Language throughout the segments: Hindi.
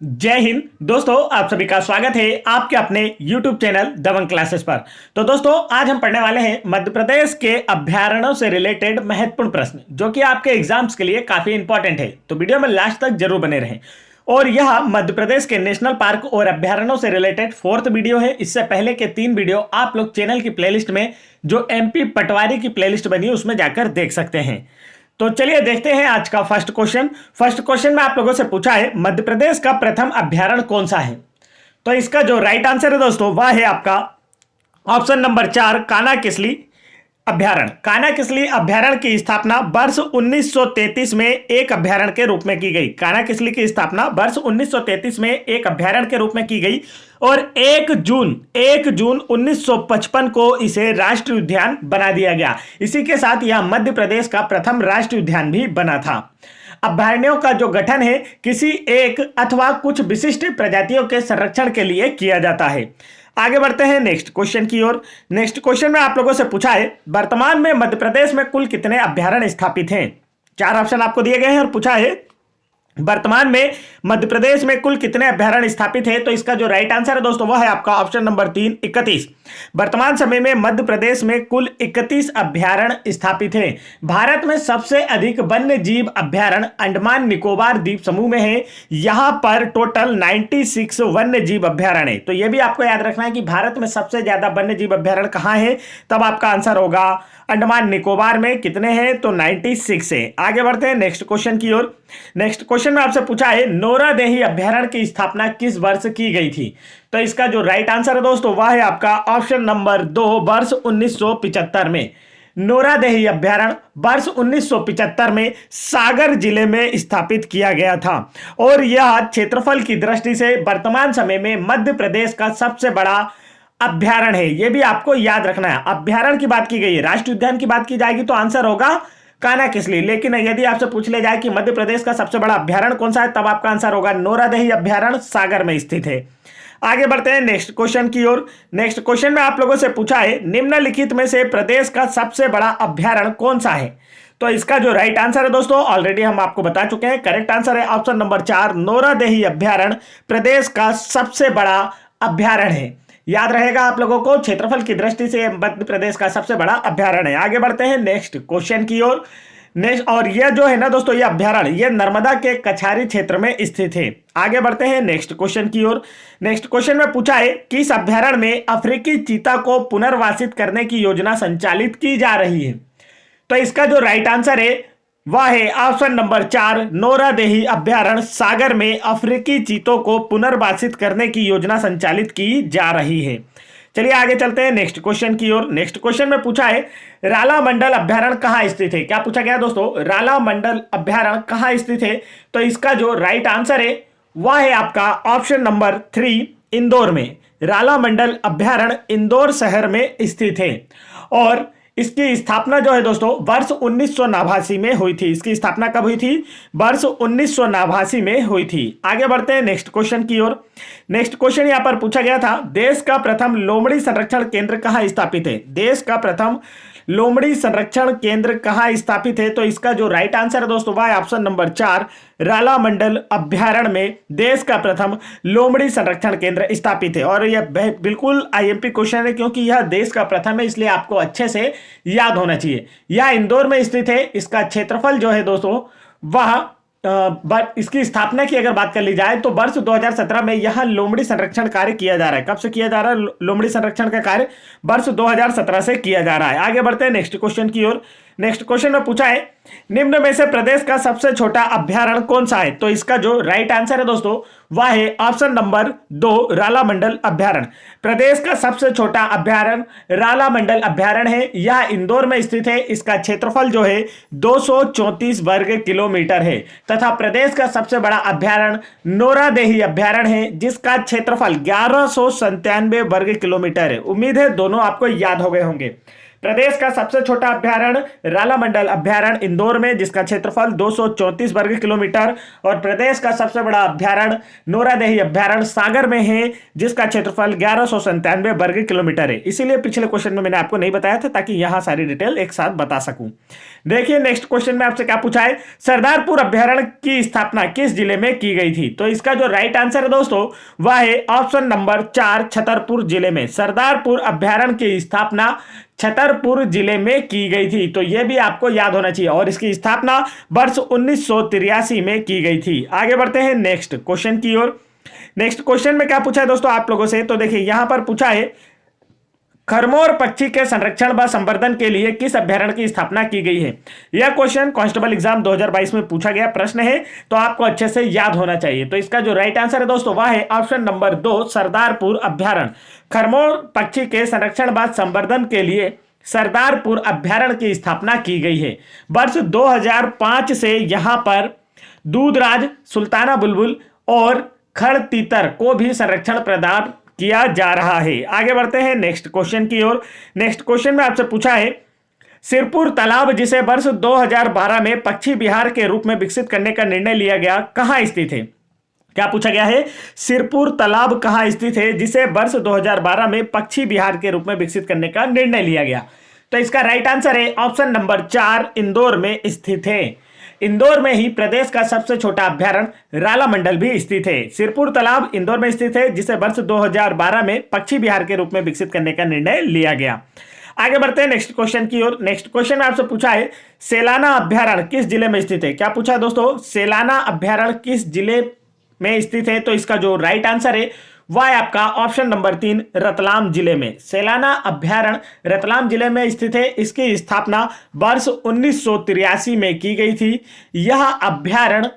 जय हिंद दोस्तों, आप सभी का स्वागत है आपके अपने YouTube चैनल दबंग क्लासेस पर। तो दोस्तों, आज हम पढ़ने वाले हैं मध्य प्रदेश के अभ्यारण्यों से रिलेटेड महत्वपूर्ण प्रश्न, जो कि आपके एग्जाम्स के लिए काफी इंपॉर्टेंट है। तो वीडियो में लास्ट तक जरूर बने रहें। और यह मध्य प्रदेश के नेशनल पार्क और अभ्यारण्यों से रिलेटेड फोर्थ वीडियो है। इससे पहले के 3 वीडियो आप लोग चैनल की प्लेलिस्ट में, जो MP पटवारी की प्लेलिस्ट बनी है, उसमें जाकर देख सकते हैं। तो चलिए देखते हैं आज का फर्स्ट क्वेश्चन। फर्स्ट क्वेश्चन में आप लोगों से पूछा है मध्य प्रदेश का प्रथम अभ्यारण्य कौन सा है। तो इसका जो राइट आंसर है दोस्तों, वह है आपका ऑप्शन नंबर 4, कान्हा किसली अभ्यारण्य। कान्हा किसली अभ्यारण्य की स्थापना वर्ष 1933 में एक अभ्यारण्य के रूप में की गई। कान्हा किसली की स्थापना वर्ष 1933 में एक अभ्यारण्य के रूप में की गई और 1 जून 1955 को इसे राष्ट्रीय उद्यान बना दिया गया। इसी के साथ यह मध्य प्रदेश का प्रथम राष्ट्रीय उद्यान भी बना था। अभ्यारण्यों का जो गठन है किसी एक अथवा कुछ विशिष्ट प्रजातियों के संरक्षण के लिए किया जाता है। आगे बढ़ते हैं नेक्स्ट क्वेश्चन की ओर। नेक्स्ट क्वेश्चन में आप लोगों से पूछा है वर्तमान में मध्य प्रदेश में कुल कितने अभ्यारण्य स्थापित हैं। 4 ऑप्शन आपको दिए गए हैं और पूछा है वर्तमान में मध्य प्रदेश में कुल कितने अभ्यारण्य स्थापित है। तो इसका जो राइट आंसर है दोस्तों, वह है आपका ऑप्शन नंबर 3, 31। वर्तमान समय में मध्य प्रदेश में कुल 31 अभ्यारण्य स्थापित है। भारत में सबसे अधिक वन्य जीव अभ्यारण्य अंडमान निकोबार द्वीप समूह में है। यहां पर टोटल 96 वन्य जीव अभ्यारण्य है। तो यह भी आपको याद रखना है कि भारत में सबसे ज्यादा वन्य जीव अभ्यारण्य कहां है। तब आपका आंसर होगा अंडमान निकोबार में। कितने हैं तो 96 है। आगे बढ़ते हैं नेक्स्ट क्वेश्चन की ओर। नेक्स्ट क्वेश्चन में आपसे पूछा है नोरादेही अभ्यारण्य की स्थापना किस वर्ष की गई थी। तो इसका जो राइट आंसर है दोस्तों, वह है आपका ऑप्शन नंबर 2, वर्ष 1975 में। नोरादेही अभ्यारण्य वर्ष 1975 में सागर जिले में स्थापित किया गया था और यह क्षेत्रफल की दृष्टि से वर्तमान समय में मध्य प्रदेश का सबसे बड़ा अभ्यारण्य है। यह भी आपको याद रखना है। अभ्यारण्य की बात की गई है, राष्ट्रीय उद्यान की बात की जाएगी तो आंसर होगा कान्हा किसली। लेकिन यदि आपसे पूछ ले जाए कि मध्य प्रदेश का सबसे बड़ा अभ्यारण्य कौन सा है, तब आपका आंसर होगा नोरादेही अभ्यारण्य, सागर में स्थित है। आगे बढ़ते हैं नेक्स्ट क्वेश्चन की ओर। नेक्स्ट क्वेश्चन में आप लोगों से पूछा है निम्नलिखित में से प्रदेश का सबसे बड़ा अभ्यारण्य कौन सा है। तो इसका जो राइट आंसर है दोस्तों, ऑलरेडी हम आपको बता चुके हैं। करेक्ट आंसर है ऑप्शन नंबर 4, नोरादेही अभ्यारण्य प्रदेश का सबसे बड़ा अभ्यारण्य है। याद रहेगा आप लोगों को, क्षेत्रफल की दृष्टि से मध्य प्रदेश का सबसे बड़ा अभ्यारण्य है। आगे बढ़ते हैं नेक्स्ट क्वेश्चन की ओर। नेक्स्ट, और यह जो है ना दोस्तों, यह अभ्यारण्य यह नर्मदा के कछारी क्षेत्र में स्थित है। आगे बढ़ते हैं नेक्स्ट क्वेश्चन की ओर। नेक्स्ट क्वेश्चन में पूछा है किस अभ्यारण्य में अफ्रीकी चीता को पुनर्वासित करने की योजना संचालित की जा रही है। तो इसका जो राइट आंसर है वह है ऑप्शन नंबर 4, नोरादेही अभ्यारण्य, सागर में अफ्रीकी चीतों को पुनर्वासित करने की योजना संचालित की जा रही है। चलिए आगे चलते हैं नेक्स्ट क्वेश्चन की ओर। नेक्स्ट क्वेश्चन में पूछा है राला मंडल अभ्यारण्य कहां स्थित है। क्या पूछा गया दोस्तों, राला मंडल अभ्यारण्य कहां स्थित है। तो इसका जो राइट आंसर है वह है आपका ऑप्शन नंबर 3, इंदौर में। राला मंडल अभ्यारण्य इंदौर शहर में स्थित है और इसकी स्थापना जो है दोस्तों वर्ष 1989 में हुई थी। इसकी स्थापना कब हुई थी, वर्ष 1989 में हुई थी। आगे बढ़ते हैं नेक्स्ट क्वेश्चन की ओर। नेक्स्ट क्वेश्चन यहां पर पूछा गया था देश का प्रथम लोमड़ी संरक्षण केंद्र कहां स्थापित है। देश का प्रथम लोमड़ी संरक्षण केंद्र कहां स्थापित है। तो इसका जो राइट आंसर है दोस्तों, वह ऑप्शन नंबर 4, राला मंडल अभ्यारण्य में देश का प्रथम लोमड़ी संरक्षण केंद्र स्थापित है। और यह बिल्कुल IMP क्वेश्चन है, क्योंकि यह देश का प्रथम है, इसलिए आपको अच्छे से याद होना चाहिए। यह इंदौर में स्थित है। इसका क्षेत्रफल जो है दोस्तों, वह इसकी स्थापना की अगर बात कर ली जाए तो वर्ष 2017 में यह लोमड़ी संरक्षण कार्य किया जा रहा है। कब से किया जा रहा है लोमड़ी संरक्षण का कार्य, वर्ष 2017 से किया जा रहा है। आगे बढ़ते हैं नेक्स्ट क्वेश्चन की ओर। नेक्स्ट क्वेश्चन में पूछा है निम्न में से प्रदेश का सबसे छोटा अभ्यारण्य कौन सा है। तो इसका जो राइट आंसर है दोस्तों, वह है ऑप्शन नंबर 2, राला मंडल अभ्यारण्य। प्रदेश का सबसे छोटा अभ्यारण्य राला मंडल अभ्यारण्य है। यह इंदौर में स्थित है। इसका क्षेत्रफल जो है 234 वर्ग किलोमीटर है तथा प्रदेश का सबसे बड़ा अभ्यारण्य नोरादेही अभ्यारण्य है, जिसका क्षेत्रफल 1197 वर्ग किलोमीटर है। उम्मीद है दोनों आपको याद हो गए होंगे। प्रदेश का सबसे छोटा अभ्यारण्य रालामंडल अभ्यारण्य इंदौर में, जिसका क्षेत्रफल 234 वर्ग किलोमीटर, और प्रदेश का सबसे बड़ा अभ्यारण्य नोरादेही अभ्यारण्य सागर में है, जिसका क्षेत्रफल 1197 वर्ग किलोमीटर है। इसीलिए पिछले क्वेश्चन में मैंने आपको नहीं बताया था, ताकि यहां सारी डिटेल एक साथ बता सकूं। देखिए नेक्स्ट क्वेश्चन में आपसे क्या पूछा है, सरदारपुर अभ्यारण्य की स्थापना किस जिले में की गई थी? तो इसका जो राइट आंसर है दोस्तों वह है ऑप्शन नंबर 4 छतरपुर जिले में। सरदारपुर अभ्यारण्य की स्थापना छतरपुर जिले में की गई थी, तो यह भी आपको याद होना चाहिए, और इसकी स्थापना वर्ष 1983 में की गई थी। आगे बढ़ते हैं नेक्स्ट क्वेश्चन की ओर। नेक्स्ट क्वेश्चन में क्या पूछा है दोस्तों आप लोगों से, तो देखिए यहां पर पूछा है खरमोर पक्षी के संरक्षण व संवर्धन के लिए किस अभ्यारण्य की स्थापना की गई है? यह क्वेश्चन कांस्टेबल एग्जाम 2022 में पूछा गया प्रश्न है, तो आपको अच्छे से याद होना चाहिए। तो इसका जो राइट आंसर है दोस्तों वह है ऑप्शन नंबर 2 सरदारपुर अभ्यारण्य। खरमोर पक्षी के संरक्षण व संवर्धन के लिए सरदारपुर अभ्यारण्य की स्थापना की गई है। वर्ष 2005 से यहां पर दूधराज, सुल्ताना बुलबुल और खड़ तीतर को भी संरक्षण प्रदान किया जा रहा है। आगे बढ़ते हैं नेक्स्ट क्वेश्चन की ओर। नेक्स्ट क्वेश्चन में आपसे पूछा है सिरपुर तालाब, जिसे वर्ष 2012 में पक्षी विहार के रूप में विकसित करने का निर्णय लिया गया, कहां स्थित है? क्या पूछा गया है, सिरपुर तालाब कहां स्थित है जिसे वर्ष 2012 में पक्षी विहार के रूप में विकसित करने का निर्णय लिया गया? तो इसका राइट आंसर है ऑप्शन नंबर 4 इंदौर में स्थित है। इंदौर में ही प्रदेश का सबसे छोटा अभ्यारण्य रालामंडल भी स्थित है। सिरपुर तालाब इंदौर में स्थित है, जिसे वर्ष 2012 में पक्षी विहार के रूप में विकसित करने का निर्णय लिया गया। आगे बढ़ते हैं नेक्स्ट क्वेश्चन की ओर। नेक्स्ट क्वेश्चन में आपसे पूछा है सेलाना अभ्यारण्य किस जिले में स्थित है? क्या पूछा है दोस्तों, सेलाना अभ्यारण्य किस जिले में स्थित है? तो इसका जो राइट आंसर है वह है आपका ऑप्शन नंबर 3 रतलाम जिले में। सेलाना अभ्यारण्य रतलाम जिले में स्थित है। इसकी स्थापना वर्ष 1983 में की गई थी। यह अभ्यारण्य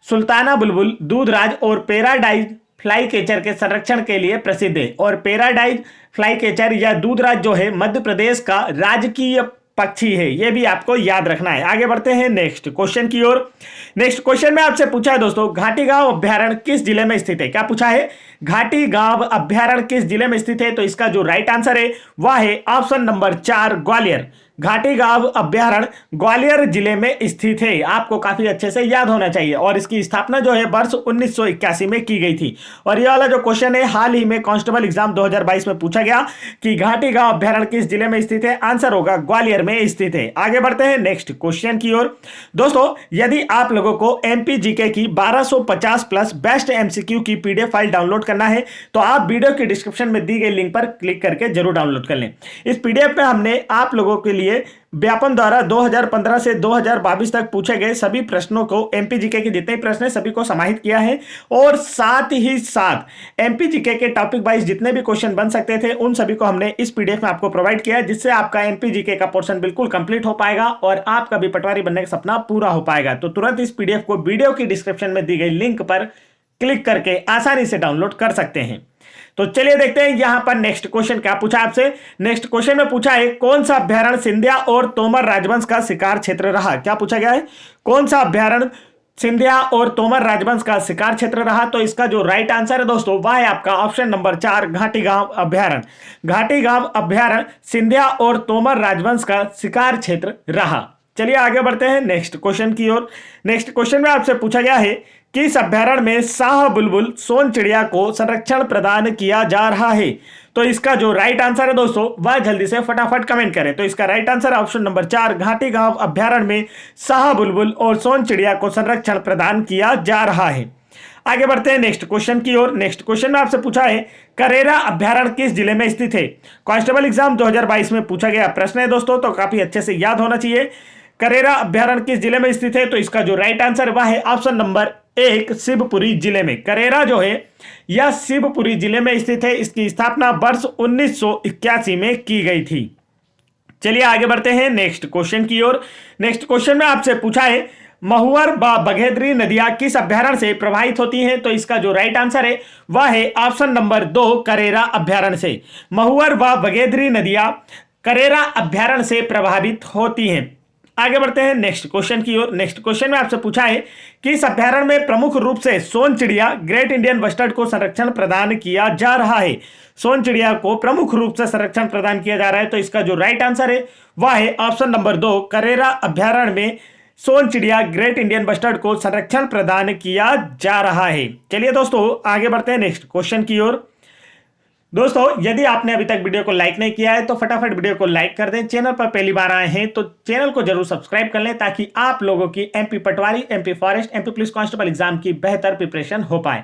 सुल्ताना बुलबुल, दूधराज और पैराडाइज फ्लाई कैचर के संरक्षण के लिए प्रसिद्ध है। और पैराडाइज फ्लाई कैचर या दूधराज जो है मध्य प्रदेश का राजकीय पक्षी है, यह भी आपको याद रखना है। आगे बढ़ते हैं नेक्स्ट क्वेश्चन की ओर। नेक्स्ट क्वेश्चन में आपसे पूछा है दोस्तों घाटी गांव अभ्यारण्य किस जिले में स्थित है? क्या पूछा है, घाटी गांव अभ्यारण्य किस जिले में स्थित है? तो इसका जो राइट आंसर है वह है ऑप्शन नंबर 4 ग्वालियर। घाटी गांव अभ्यारण्य ग्वालियर जिले में स्थित है। आपको काफी अच्छे से याद होना चाहिए, और इसकी स्थापना जो है वर्ष 1981 में की गई थी। और यह वाला जो क्वेश्चन है हाल ही में कांस्टेबल एग्जाम 2022 में पूछा गया कि घाटी गांव अभ्यारण्य किस जिले में स्थित है? आंसर होगा ग्वालियर में स्थित है। आगे बढ़ते हैं नेक्स्ट क्वेश्चन की ओर। दोस्तों यदि आप लोगों को एमपीजीके की 1250 प्लस बेस्ट एमसीक्यू की पीडीएफ फाइल डाउनलोड करना है, तो आप वीडियो के डिस्क्रिप्शन में दी गई लिंक पर क्लिक करके जरूर डाउनलोड कर लें। इस पीडीएफ में हमने आप लोगों के लिए व्यापम द्वारा 2015 से 2022 तक पूछे गए सभी प्रश्नों को, एमपीजीके के जितने प्रश्न हैं सभी को समाहित किया है, और साथ ही साथ एमपीजीके के टॉपिक वाइज जितने भी क्वेश्चन बन सकते थे उन सभी को हमने इस पीडीएफ में आपको प्रोवाइड किया, जिससे आपका एमपीजीके का पोर्शन बिल्कुल कंप्लीट हो पाएगा और आपका भी पटवारी बनने का सपना पूरा हो पाएगा। तो तुरंत इस पीडीएफ को वीडियो की डिस्क्रिप्शन में दी गई लिंक पर क्लिक करके आसानी से डाउनलोड कर सकते हैं। तो चलिए देखते हैं यहां पर नेक्स्ट क्वेश्चन क्या पूछा आपसे। नेक्स्ट क्वेश्चन में पूछा है कौन सा अभ्यारण्य सिंधिया और तोमर राजवंश का शिकार क्षेत्र रहा? क्या पूछा गया है, कौन सा अभ्यारण्य सिंधिया और तोमर राजवंश का शिकार क्षेत्र रहा? तो इसका जो राइट आंसर है दोस्तों वह है आपका ऑप्शन नंबर 4 घाटी गांव अभ्यारण्य। घाटी गांव अभ्यारण्य सिंधिया और तोमर राजवंश का शिकार क्षेत्र रहा। चलिए आगे बढ़ते हैं नेक्स्ट क्वेश्चन की ओर। नेक्स्ट क्वेश्चन में आपसे पूछा गया है किस अभ्यारण्य में शाह बुलबुल सोन चिड़िया को संरक्षण प्रदान किया जा रहा है? तो इसका जो राइट आंसर है दोस्तों वह जल्दी से फटाफट कमेंट करें। तो इसका राइट आंसर ऑप्शन नंबर 4 घाटी गांव अभ्यारण्य में शाह बुलबुल और सोन चिड़िया को संरक्षण प्रदान किया जा रहा है। आगे बढ़ते हैं नेक्स्ट क्वेश्चन की ओर। नेक्स्ट क्वेश्चन में आपसे पूछा है करेरा अभ्यारण्य किस जिले में स्थित है? कांस्टेबल एग्जाम 2022 में पूछा गया प्रश्न है दोस्तों, तो काफी अच्छे से याद होना चाहिए। करेरा अभ्यारण्य किस जिले में स्थित है? तो इसका जो राइट आंसर वह है ऑप्शन नंबर 1 शिवपुरी जिले में। करेरा जो है यह शिवपुरी जिले में स्थित है। इसकी स्थापना वर्ष 1981 में की गई थी। चलिए आगे बढ़ते हैं नेक्स्ट क्वेश्चन की ओर। नेक्स्ट क्वेश्चन में आपसे पूछा है महुअर व बघेदरी नदियां किस अभ्यारण्य से प्रभावित होती हैं? तो इसका जो राइट आंसर है वह है ऑप्शन नंबर 2 करेरा अभ्यारण्य से। महुअर व बघेदरी नदियां करेरा अभ्यारण्य से प्रभावित होती हैं। आगे बढ़ते हैं नेक्स्ट क्वेश्चन की ओर। नेक्स्ट क्वेश्चन में आपसे पूछा है कि इस अभ्यारण्य में प्रमुख रूप से सोन चिड़िया ग्रेट इंडियन बस्टर्ड को संरक्षण प्रदान किया जा रहा है। सोन चिड़िया को प्रमुख रूप से संरक्षण प्रदान किया जा रहा है, तो इसका जो राइट आंसर है वह है ऑप्शन नंबर 2, करेरा अभ्यारण्य में सोन चिड़िया ग्रेट इंडियन बस्टर्ड को संरक्षण प्रदान किया जा रहा है। चलिए दोस्तों आगे बढ़ते हैं नेक्स्ट क्वेश्चन की ओर। दोस्तों यदि आपने अभी तक वीडियो को लाइक नहीं किया है तो फटाफट वीडियो को लाइक कर दें। चैनल पर पहली बार आए हैं तो चैनल को जरूर सब्सक्राइब कर लें ताकि आप लोगों की MP Patwari, MP forest, MP police constable exam की बेहतर प्रिपरेशन हो पाए।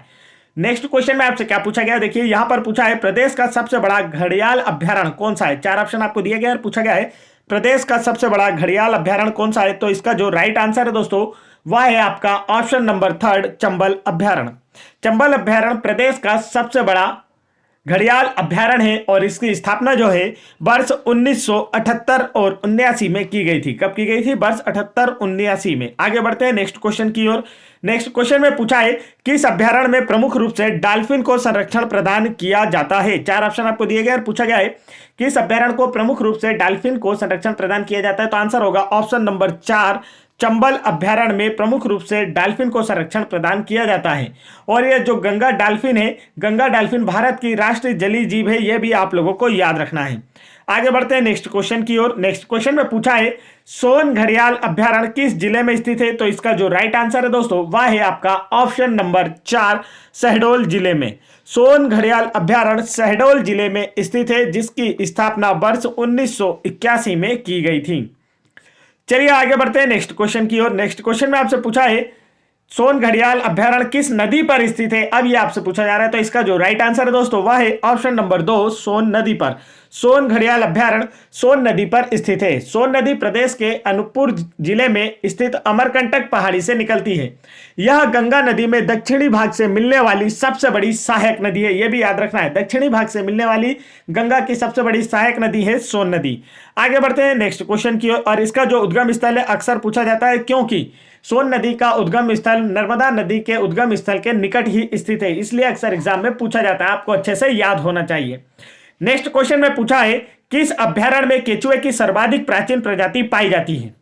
नेक्स्ट क्वेश्चन में आपसे क्या पूछा गया, देखिए यहां पर पूछा है प्रदेश का सबसे बड़ा घड़ियाल अभ्यारण्य कौन सा है। 4 ऑप्शन आपको दिए गए और पूछा गया है प्रदेश का सबसे बड़ा घड़ियाल अभ्यारण्य कौन सा है। तो इसका जो राइट आंसर है दोस्तों वह है आपका ऑप्शन नंबर 3, चंबल अभ्यारण्य। चंबल अभ्यारण्य प्रदेश का सबसे बड़ा घड़ियाल अभ्यारण्य है और इसकी स्थापना जो है वर्ष 1978 और 79 में की गई थी। कब की गई थी? वर्ष 78-79 में। आगे बढ़ते हैं नेक्स्ट क्वेश्चन की ओर। नेक्स्ट क्वेश्चन में पूछा है कि इस अभ्यारण्य में प्रमुख रूप से डॉल्फिन को संरक्षण प्रदान किया जाता है। 4 ऑप्शन आपको दिए गए और पूछा गया है कि इस अभ्यारण्य को प्रमुख रूप से डॉल्फिन को संरक्षण प्रदान किया जाता है। तो आंसर होगा ऑप्शन नंबर 4, चंबल अभ्यारण्य में प्रमुख रूप से डॉल्फिन को संरक्षण प्रदान किया जाता है। और यह जो गंगा डॉल्फिन है, गंगा डॉल्फिन भारत की राष्ट्रीय जलीय जीव है, यह भी आप लोगों को याद रखना है। आगे बढ़ते हैं नेक्स्ट क्वेश्चन की ओर। नेक्स्ट क्वेश्चन में पूछा है सोन घड़ियाल अभ्यारण्य किस जिले में स्थित है। तो इसका जो राइट आंसर है दोस्तों वह है आपका ऑप्शन नंबर 4, शहडोल जिले में। सोन घड़ियाल अभ्यारण्य शहडोल जिले में स्थित है जिसकी स्थापना वर्ष 1981 में की गई थी। चलिए आगे बढ़ते हैं नेक्स्ट क्वेश्चन की ओर। नेक्स्ट क्वेश्चन में आपसे पूछा है सोन घड़ियाल अभ्यारण्य किस नदी पर स्थित है। अब ये आपसे पूछा जा रहा है तो इसका जो राइट आंसर है दोस्तों वह है ऑप्शन नंबर 2, सोन नदी पर। सोन घड़ियाल अभ्यारण्य सोन नदी पर स्थित है। सोन नदी प्रदेश के अनूपपुर जिले में स्थित अमरकंटक पहाड़ी से निकलती है। यह गंगा नदी में दक्षिणी भाग से मिलने वाली सबसे बड़ी सहायक नदी है। यह भी याद रखना है, दक्षिणी भाग से मिलने वाली गंगा की सबसे बड़ी सहायक नदी है सोन नदी। आगे बढ़ते हैं नेक्स्ट क्वेश्चन की ओर। और इसका जो उद्गम स्थल है अक्सर पूछा जाता है क्योंकि सोन नदी का उद्गम स्थल नर्मदा नदी के उद्गम स्थल के निकट ही स्थित है, इसलिए अक्सर एग्जाम में पूछा जाता है, आपको अच्छे से याद होना चाहिए। नेक्स्ट क्वेश्चन में पूछा है किस अभ्यारण्य में केचुए की सर्वाधिक प्राचीन प्रजाति पाई जाती है।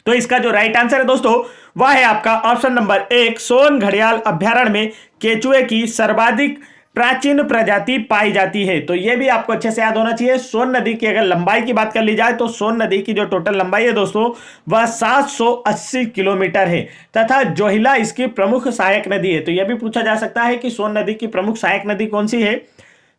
तो इसका जो राइट आंसर है दोस्तों वह है आपका ऑप्शन नंबर 1, सोन घड़ियाल अभ्यारण्य में केचुए की सर्वाधिक प्राचीन प्रजाति पाई जाती है। तो यह भी आपको अच्छे से याद होना चाहिए। सोन नदी की अगर लंबाई की बात कर ली जाए तो सोन नदी की जो टोटल लंबाई है दोस्तों वह 780 किलोमीटर है तथा जोहिला इसकी प्रमुख सहायक नदी है। तो यह भी पूछा जा सकता है कि सोन नदी की प्रमुख सहायक नदी कौन सी है,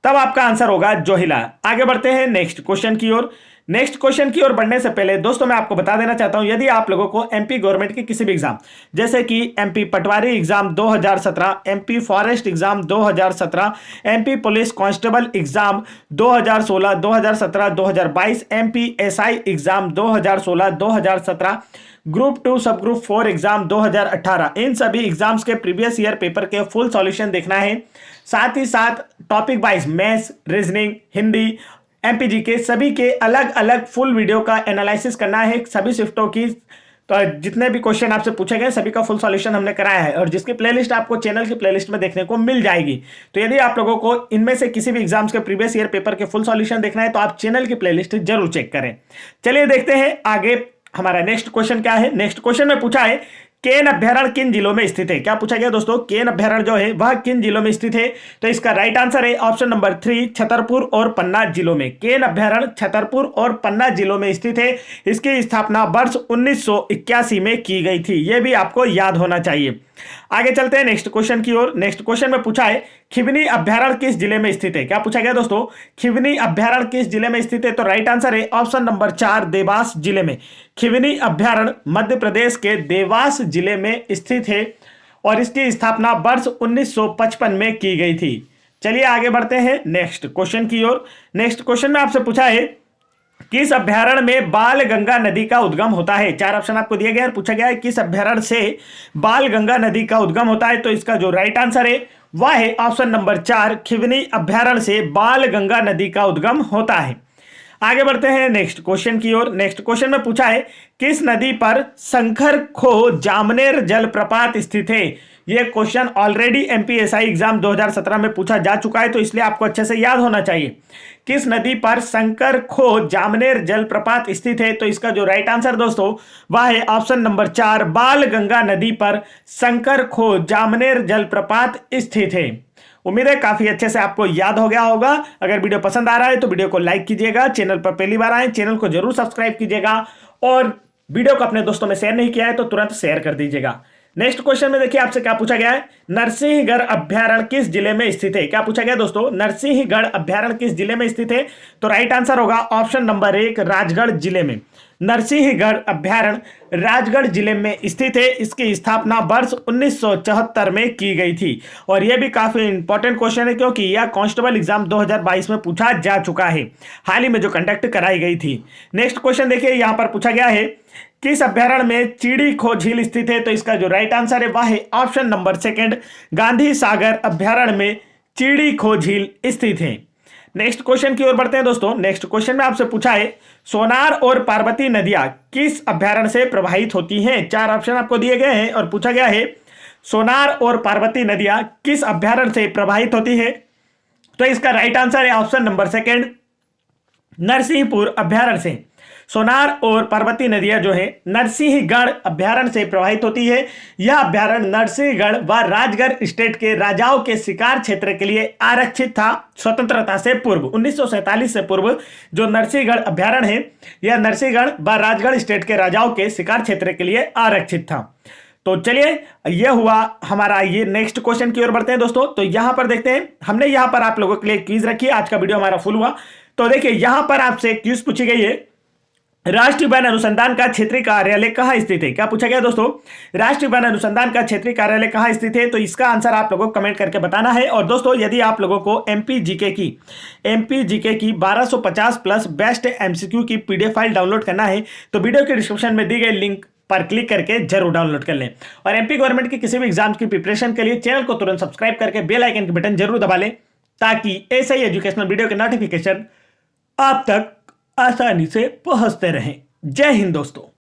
तब आपका आंसर होगा जोहिला। आगे बढ़ते हैं नेक्स्ट क्वेश्चन की ओर। नेक्स्ट क्वेश्चन की ओर बढ़ने से पहले दोस्तों मैं आपको बता देना चाहता हूं यदि आप लोगों को एमपी गवर्नमेंट की किसी भी एग्जाम जैसे कि MP Patwari exam 2017, MP forest exam 2017, MP police constable exam 2016, 2017, 2022, MP SI exam 2016, 2017, group 2 सब ग्रुप 4 एग्जाम 2018, इन सभी एग्जाम्स के प्रीवियस ईयर पेपर के फुल सॉल्यूशन देखना है। साथ ही साथ topic wise maths, reasoning, Hindi, MPG के सभी के अलग अलग फुल वीडियो का एनालिसिस करना है। सभी शिफ्टों की तो जितने भी क्वेश्चन आपसे पूछे गए सभी का फुल सॉल्यूशन हमने कराया है और जिसकी प्लेलिस्ट आपको चैनल की प्लेलिस्ट में देखने को मिल जाएगी। तो यदि आप लोगों को इनमें से किसी भी एग्जाम्स के प्रीवियस ईयर पेपर के फुल सॉल्यूशन देखना है तो आप चैनल की प्लेलिस्ट जरूर चेक करें। चलिए देखते हैं आगे हमारा नेक्स्ट क्वेश्चन क्या है। नेक्स्ट क्वेश्चन में पूछा है केन अभ्यारण्य किन जिलों में स्थित है। क्या पूछा गया दोस्तों, केन अभ्यारण्य जो है वह किन जिलों में स्थित है। तो इसका राइट आंसर है ऑप्शन नंबर 3, छतरपुर और पन्ना जिलों में। केन अभ्यारण्य छतरपुर और पन्ना जिलों में स्थित है। इसकी स्थापना वर्ष 1981 में की गई थी, यह भी आपको याद होना चाहिए। आगे चलते हैं नेक्स्ट क्वेश्चन की ओर। नेक्स्ट क्वेश्चन में पूछा है खिवनी अभ्यारण्य किस जिले में स्थित है। क्या पूछा गया दोस्तों, खिवनी अभ्यारण्य किस जिले में स्थित है। तो राइट आंसर है ऑप्शन नंबर 4, देवास जिले में। खिवनी अभ्यारण्य मध्य प्रदेश के देवास जिले में स्थित है और इसकी स्थापना वर्ष 1955 में की गई थी। चलिए आगे बढ़ते हैं नेक्स्ट क्वेश्चन की ओर। नेक्स्ट क्वेश्चन में आपसे पूछा है किस अभ्यारण्य में बाल गंगा नदी का उद्गम होता है। 4 ऑप्शन आपको दिए गए और पूछा गया है किस अभ्यारण्य से बाल गंगा नदी का उद्गम होता है। तो इसका जो राइट आंसर है वह है ऑप्शन नंबर 4, खिवनी अभ्यारण्य से बाल गंगा नदी का उद्गम होता है। आगे बढ़ते हैं नेक्स्ट क्वेश्चन की ओर। नेक्स्ट क्वेश्चन में पूछा है किस नदी पर शंकर खो जामनेर जलप्रपात स्थित है। ये क्वेश्चन ऑलरेडी एमपीएसआई एग्जाम 2017 में पूछा जा चुका है, तो इसलिए आपको अच्छे से याद होना चाहिए। किस नदी पर शंकर खो जामनेर जलप्रपात स्थित है? तो इसका जो राइट आंसर दोस्तों वह है ऑप्शन नंबर 4, बाल गंगा नदी पर शंकर खो जामनेर जलप्रपात स्थित है। उम्मीद है काफी अच्छे से आपको याद हो गया होगा। अगर वीडियो पसंद आ रहा है तो वीडियो को लाइक कीजिएगा, चैनल पर पहली बार आए चैनल को जरूर सब्सक्राइब कीजिएगा, और वीडियो को अपने दोस्तों में शेयर नहीं किया है तो तुरंत शेयर कर दीजिएगा। नेक्स्ट क्वेश्चन में देखिए आपसे क्या पूछा गया है, नरसिंहगढ़ अभ्यारण्य किस जिले में स्थित है? क्या पूछा गया दोस्तों, नरसिंहगढ़ अभ्यारण्य किस जिले में स्थित है? तो राइट आंसर होगा ऑप्शन नंबर 1, राजगढ़ जिले में। नरसिंहगढ़ अभ्यारण्य राजगढ़ जिले में स्थित है। इसकी स्थापना वर्ष 1974 में की गई थी, और यह भी काफी इंपॉर्टेंट क्वेश्चन है क्योंकि यह कांस्टेबल एग्जाम 2022 में पूछा जा चुका है, हाल ही में जो कंडक्ट कराई गई थी। नेक्स्ट क्वेश्चन देखिए यहां पर पूछा गया है, किस अभ्यारण्य में चिड़ी खो झील स्थित है? तो इसका जो राइट आंसर है वह है ऑप्शन नंबर 2, गांधी सागर अभ्यारण्य में चिड़ी खो झील स्थित है। नेक्स्ट क्वेश्चन की ओर बढ़ते हैं दोस्तों। नेक्स्ट क्वेश्चन में आपसे पूछा है, सोनार और पार्वती नदियां किस अभ्यारण्य से प्रवाहित होती हैं? 4 ऑप्शन आपको दिए गए हैं और पूछा गया है सोनार और पार्वती नदियां किस अभ्यारण्य से प्रवाहित होती है? तो इसका राइट आंसर है ऑप्शन नंबर 2, नरसिंहपुर अभ्यारण्य से। सोनार और पार्वती नदियां जो है नरसिंहगढ़ अभ्यारण्य से प्रवाहित होती है। यह अभ्यारण्य नरसिंहगढ़ व राजगढ़ स्टेट के राजाओं के शिकार क्षेत्र के लिए आरक्षित था। स्वतंत्रता से पूर्व 1947 से पूर्व जो नरसिंहगढ़ अभ्यारण्य है, यह नरसिंहगढ़ व राजगढ़ स्टेट के राजाओं के शिकार क्षेत्र के लिए आरक्षित था। तो चलिए यह हुआ हमारा ये। नेक्स्ट क्वेश्चन की ओर बढ़ते हैं दोस्तों। तो यहां पर देखते हैं, हमने यहां पर आप लोगों के लिए क्विज रखी है। आज का वीडियो हमारा फुल हुआ, तो देखिए यहां पर आपसे क्विज पूछी गई है, राष्ट्रीय वन अनुसंधान का क्षेत्रीय कार्यालय कहाँ स्थित है? क्या पूछा गया दोस्तों, राष्ट्रीय वन अनुसंधान का क्षेत्रीय कार्यालय कहाँ स्थित है? तो इसका आंसर आप लोगों को कमेंट करके बताना है। और दोस्तों यदि आप लोगों को एमपी जीके की 1250 प्लस बेस्ट एमसीक्यू की पीडीएफ फाइल डाउनलोड करना है तो वीडियो के डिस्क्रिप्शन में दी गई लिंक पर क्लिक करके जरूर डाउनलोड कर लें। और एमपी गवर्नमेंट की किसी भी एग्जाम की प्रिपरेशन के लिए चैनल को तुरंत सब्सक्राइब करके बेल आइकन के बटन जरूर दबा लें, ताकि ऐसे ही एजुकेशनल वीडियो के नोटिफिकेशन आप तक आसानी से पहुंचते रहें। जय हिंद दोस्तों।